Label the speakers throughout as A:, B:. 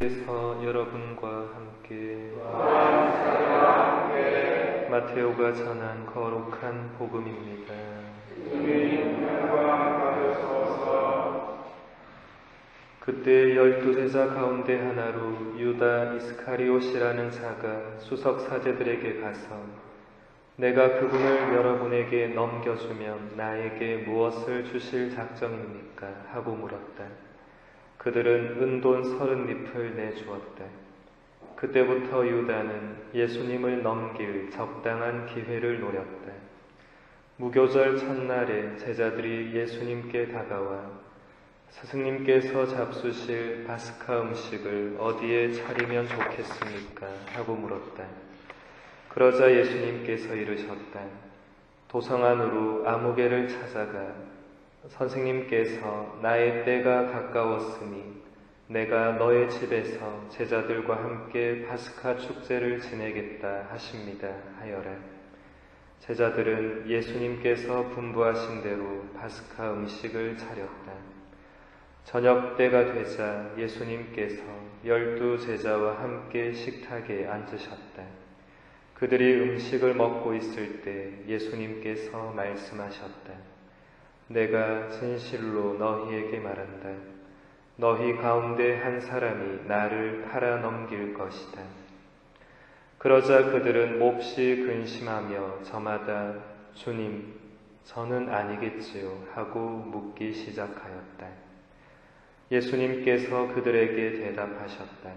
A: 서 여러분과 함께 마테오가 전한 거룩한 복음입니다. 그때 12제자 가운데 하나로 유다 이스카리옷이라는 자가 수석 사제들에게 가서 내가 그분을 여러분에게 넘겨주면 나에게 무엇을 주실 작정입니까? 하고 물었다. 그들은 은돈 30립을 내주었다. 그때부터 유다는 예수님을 넘길 적당한 기회를 노렸다. 무교절 첫날에 제자들이 예수님께 다가와 스승님께서 잡수실 파스카 음식을 어디에 차리면 좋겠습니까? 하고 물었다. 그러자 예수님께서 이르셨다. 도성 안으로 아무개를 찾아가 선생님께서 나의 때가 가까웠으니 내가 너의 집에서 제자들과 함께 파스카 축제를 지내겠다 하십니다 하여라. 제자들은 예수님께서 분부하신 대로 파스카 음식을 차렸다. 저녁 때가 되자 예수님께서 12제자와 함께 식탁에 앉으셨다. 그들이 음식을 먹고 있을 때 예수님께서 말씀하셨다. 내가 진실로 너희에게 말한다. 너희 가운데 한 사람이 나를 팔아 넘길 것이다. 그러자 그들은 몹시 근심하며 저마다 주님, 저는 아니겠지요 하고 묻기 시작하였다. 예수님께서 그들에게 대답하셨다.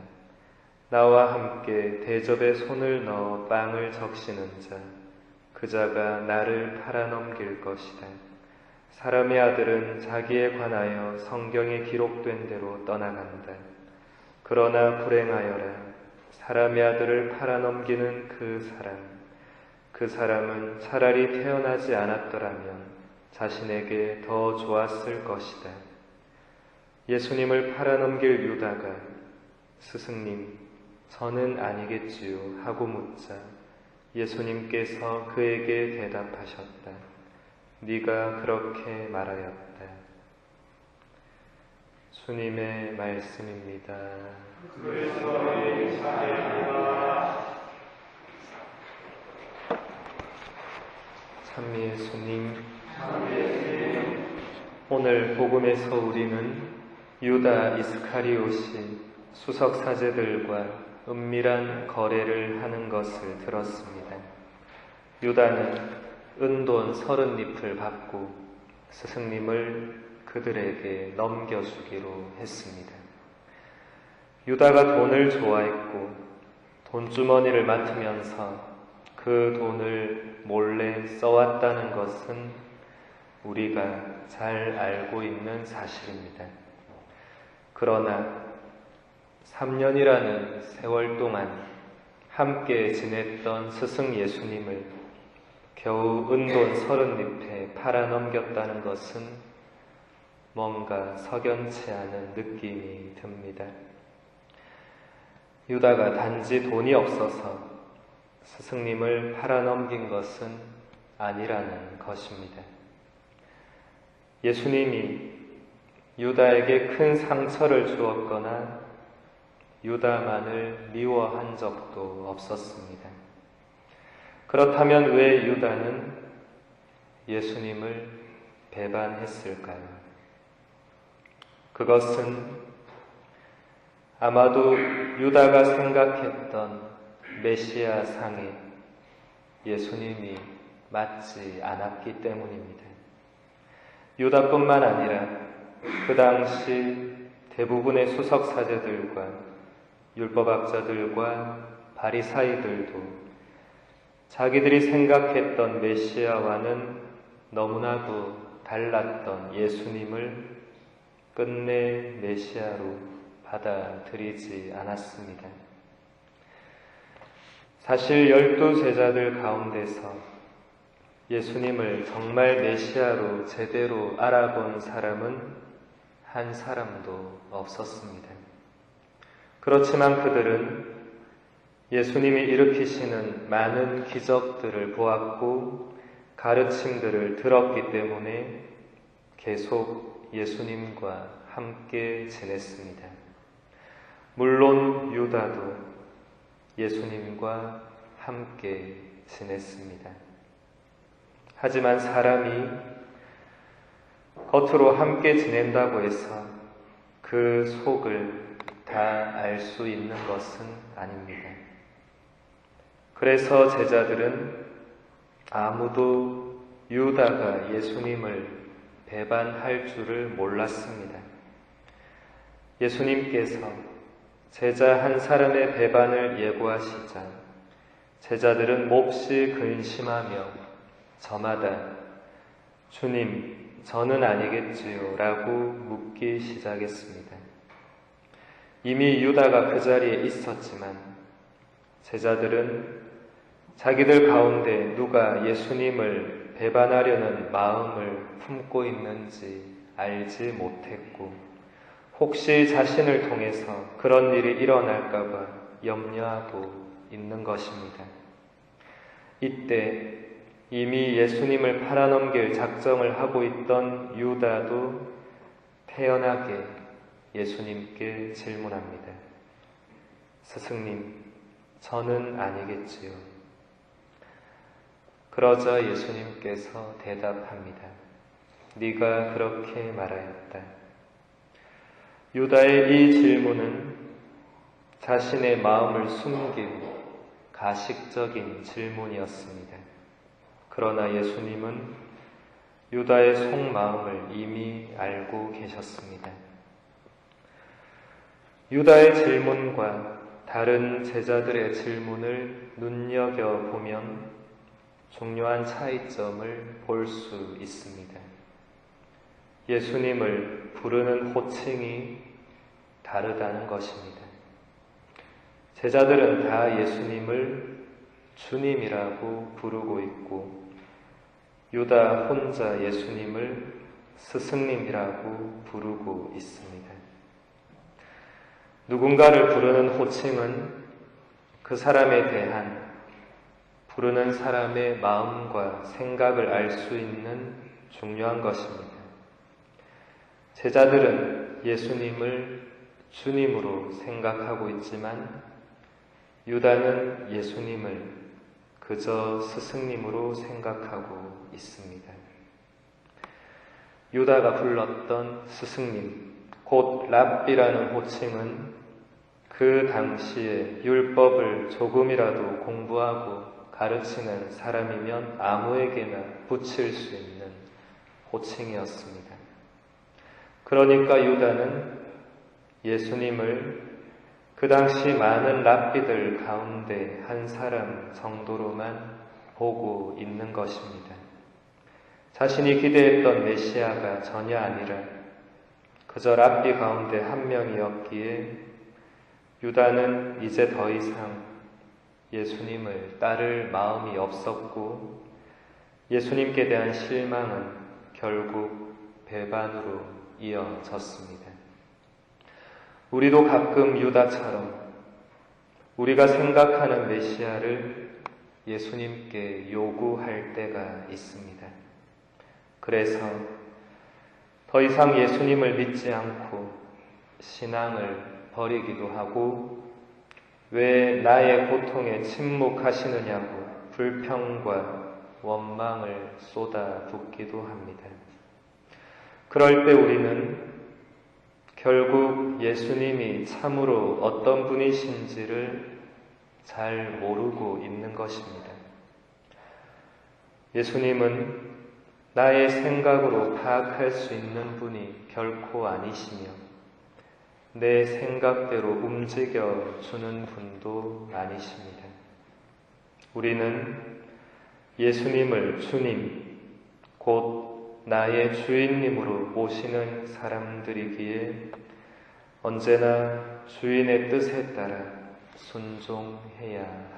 A: 나와 함께 대접에 손을 넣어 빵을 적시는 자, 그 자가 나를 팔아 넘길 것이다. 사람의 아들은 자기에 관하여 성경에 기록된 대로 떠나간다. 그러나 불행하여라. 사람의 아들을 팔아 넘기는 그 사람은 차라리 태어나지 않았더라면 자신에게 더 좋았을 것이다. 예수님을 팔아 넘길 유다가 스승님, 저는 아니겠지요 하고 묻자 예수님께서 그에게 대답하셨다. 네가 그렇게 말하였다. 주님의 말씀입니다. 그리스도의 찬양입니다. 찬미 예수님, 오늘 복음에서 우리는 유다 이스카리옷이 수석 사제들과 은밀한 거래를 하는 것을 들었습니다. 유다는 은돈 30립을 받고 스승님을 그들에게 넘겨주기로 했습니다. 유다가 돈을 좋아했고 돈주머니를 맡으면서 그 돈을 몰래 써왔다는 것은 우리가 잘 알고 있는 사실입니다. 그러나 3년이라는 세월 동안 함께 지냈던 스승 예수님을 겨우 은돈 30립에 팔아 넘겼다는 것은 뭔가 석연치 않은 느낌이 듭니다. 유다가 단지 돈이 없어서 스승님을 팔아 넘긴 것은 아니라는 것입니다. 예수님이 유다에게 큰 상처를 주었거나 유다만을 미워한 적도 없었습니다. 그렇다면 왜 유다는 예수님을 배반했을까요? 그것은 아마도 유다가 생각했던 메시아 상에 예수님이 맞지 않았기 때문입니다. 유다뿐만 아니라 그 당시 대부분의 수석 사제들과 율법학자들과 바리사이들도 자기들이 생각했던 메시아와는 너무나도 달랐던 예수님을 끝내 메시아로 받아들이지 않았습니다. 사실 12제자들 가운데서 예수님을 정말 메시아로 제대로 알아본 사람은 한 사람도 없었습니다. 그렇지만 그들은 예수님이 일으키시는 많은 기적들을 보았고 가르침들을 들었기 때문에 계속 예수님과 함께 지냈습니다. 물론 유다도 예수님과 함께 지냈습니다. 하지만 사람이 겉으로 함께 지낸다고 해서 그 속을 다 알 수 있는 것은 아닙니다. 그래서 제자들은 아무도 유다가 예수님을 배반할 줄을 몰랐습니다. 예수님께서 제자 한 사람의 배반을 예고하시자 제자들은 몹시 근심하며 저마다 주님, 저는 아니겠지요? 라고 묻기 시작했습니다. 이미 유다가 그 자리에 있었지만 제자들은 자기들 가운데 누가 예수님을 배반하려는 마음을 품고 있는지 알지 못했고 혹시 자신을 통해서 그런 일이 일어날까봐 염려하고 있는 것입니다. 이때 이미 예수님을 팔아넘길 작정을 하고 있던 유다도 태연하게 예수님께 질문합니다. 스승님, 저는 아니겠지요. 그러자 예수님께서 대답합니다. 네가 그렇게 말하였다. 유다의 이 질문은 자신의 마음을 숨긴 가식적인 질문이었습니다. 그러나 예수님은 유다의 속마음을 이미 알고 계셨습니다. 유다의 질문과 다른 제자들의 질문을 눈여겨보면 중요한 차이점을 볼 수 있습니다. 예수님을 부르는 호칭이 다르다는 것입니다. 제자들은 다 예수님을 주님이라고 부르고 있고 유다 혼자 예수님을 스승님이라고 부르고 있습니다. 누군가를 부르는 호칭은 그 사람에 대한 부르는 사람의 마음과 생각을 알 수 있는 중요한 것입니다. 제자들은 예수님을 주님으로 생각하고 있지만 유다는 예수님을 그저 스승님으로 생각하고 있습니다. 유다가 불렀던 스승님, 곧 랍비라는 호칭은 그 당시에 율법을 조금이라도 공부하고 가르치는 사람이면 아무에게나 붙일 수 있는 호칭이었습니다. 그러니까 유다는 예수님을 그 당시 많은 랍비들 가운데 한 사람 정도로만 보고 있는 것입니다. 자신이 기대했던 메시아가 전혀 아니라 그저 랍비 가운데 한 명이었기에 유다는 이제 더 이상 예수님을 따를 마음이 없었고 예수님께 대한 실망은 결국 배반으로 이어졌습니다. 우리도 가끔 유다처럼 우리가 생각하는 메시아를 예수님께 요구할 때가 있습니다. 그래서 더 이상 예수님을 믿지 않고 신앙을 버리기도 하고 왜 나의 고통에 침묵하시느냐고 불평과 원망을 쏟아붓기도 합니다. 그럴 때 우리는 결국 예수님이 참으로 어떤 분이신지를 잘 모르고 있는 것입니다. 예수님은 나의 생각으로 파악할 수 있는 분이 결코 아니시며 내 생각대로 움직여주는 분도 아니십니다. 우리는 예수님을 주님, 곧 나의 주인님으로 모시는 사람들이기에 언제나 주인의 뜻에 따라 순종해야 합니다.